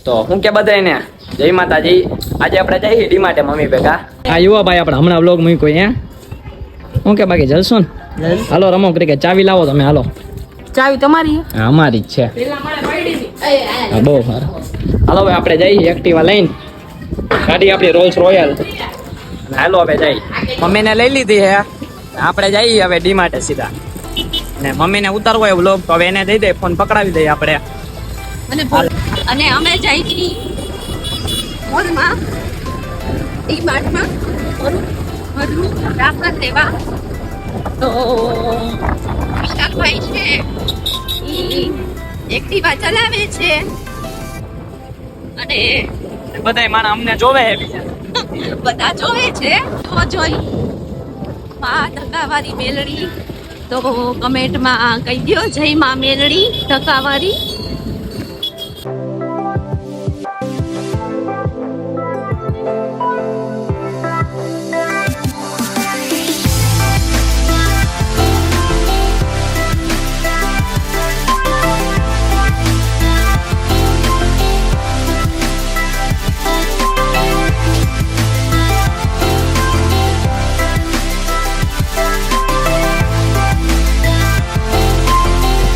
તો હું કે બધાને જય માતાજી. આજે આપણે જઈએ ડીમાર્ટે મમ્મી ભેગા. આ યુવા ભાઈ આપણે હમણાં વ્લોગ મૂક્યો અહીંયા. હું કે બાકી જલસો ને? હાલો રમો ક્રિકેટ. ચાવી લાવો તમે. હાલો ચાવી તમારી? હા અમારી જ છે. હા બહુ સારું. હાલો ભાઈ આપણે જઈએ એક્ટિવા લઈને. ગાડી આપણી રોલ્સ રોયલ. હાલો હવે જઈએ. મમ્મીને લઈ લીધી હે. આપણે જઈએ હવે ડીમાર્ટે સીધા. ને મમ્મીને ઉતારવો હોય વ્લોગ તો હવે એને દઈ દે, ફોન પકડાવી દઈએ આપણે. અને અમે જઈ છી મોલમાં ડીમાર્ટમાં ઘરનું રાશન લેવા. તો વિશાલભાઈ છે ઈ એક્ટિવા ચલાવે છે અને બધા માણસ અમને જોવે બધા જોવે છે. તો જોઈ માં ધક્કાવાળી મેલડી તો કમેન્ટમાં કહી દો જય માં મેલડી ધક્કાવાળી.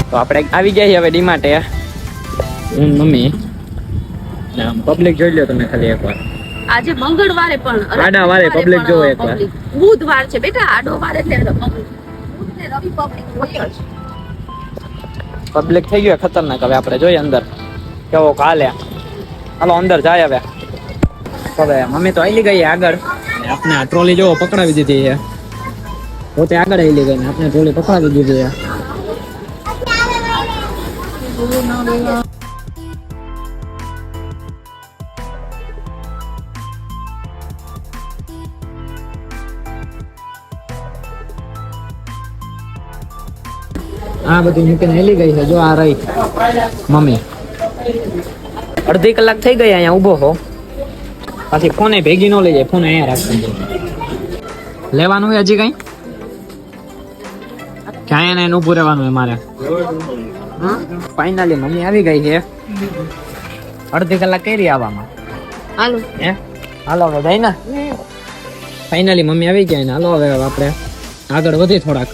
તો આપણે આવી ગયા હવે ડીમાર્ટે. હું મમ્મી પબ્લિક જોઈ લો તમે ખાલી એકવાર. આજે મંગળવારે પણ આડા વારે પબ્લિક જોવો એકવાર. બુધવાર છે બેટા, આડો વાર એટલે પબ્લિક. બુધ ને રવિ પબ્લિક હોય જ. પબ્લિક થઈ ગયો ખતરનાક. હવે આપણે જોઈએ અંદર કેવો કાલે. હાલો અંદર જાય હવે. હવે મમ્મી તો આલી ગઈ આગળ. આપણે આ ટ્રોલી જોવો પકડાવી દીધી છે. પોતે આગળ આલી ગઈ ને આપણે ટ્રોલી પકડાવી દીધી છે. આ બધું મૂકીને હેલી ગઈ છે. જો આ રહી મમ્મી. અડધી કલાક થઈ ગઈ અહીંયા ઊભો હો. પાછી ફોને ભેગી ન લઈ જાય. ફોન અહીંયા રાખજો. લેવાનું હોય હજી કઈ? ક્યાં એને ઊભું રહેવાનું હોય મારે? ફાઇનલી મમ્મી આવી ગઈ છે. અડધી કલાક કરી આવવામાં. હાલો હે હાલો હવે જાય ને. ફાઇનલી મમ્મી આવી ગયા ને. હાલો હવે આપણે આગળ વધી થોડાક.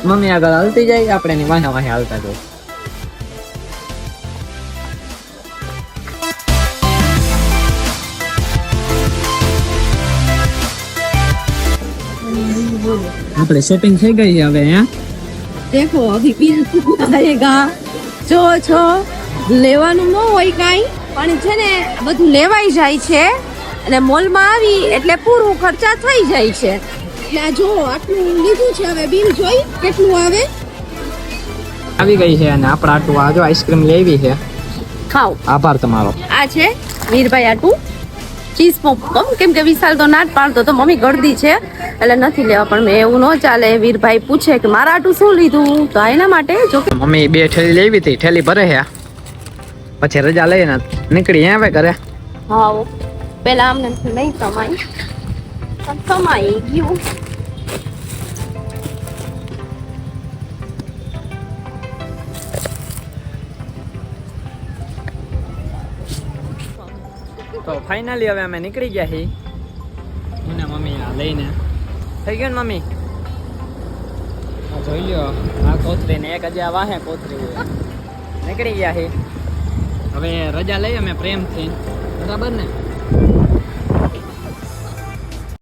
મમ્મી આગળ હાલતી જાય, આપણે એની વાહે વાહે હાલતા જવું. આપણે શોપિંગ થઈ ગઈ હવે. દેખો અભી બિલ આયેગા. જો છો લેવાનું ન હોય કાંઈ પણ છે ને બધું લેવાઈ જાય છે અને મોલમાં આવી એટલે પૂરું ખર્ચા થઈ જાય છે. એટલે જો આટલું લીધું છે, હવે બિલ જોઈ કેટલું આવે. આવી ગઈ છે અને આપણા આટલું આ જો આઈસ્ક્રીમ લેવી છે. ખાઓ. આભાર તમારો. આ છે વીરભાઈ આટું ચીઝ પોપકોર્ન. કેમ કે વિશાલ તો ના જ પાડતો તો મમ્મી ગળદી છે એટલે નથી લેવા. પણ મેં એવું ન ચાલે. વીરભાઈ પૂછે કે મારા આટું શું લીધું તો એના માટે જો મમ્મી 2 થેલી લેવી હતી. થેલી ભરે છે. પછી રજા લઈને નીકળી આવે ઘરે. હા પેલા અમને નહીં સમાય સમાઈ ગયું. તો ફાઇનલી હવે અમે નીકળી ગયા છીએ. મને મમ્મી આ લઈને થઈ ગયો ને મમ્મી. જોઈ લો આ કોથરી ને એક હજી આ વાહે કોથરી નીકળી ગયા છીએ. હવે રજા લઈએ અમે પ્રેમથી. બરાબર ને?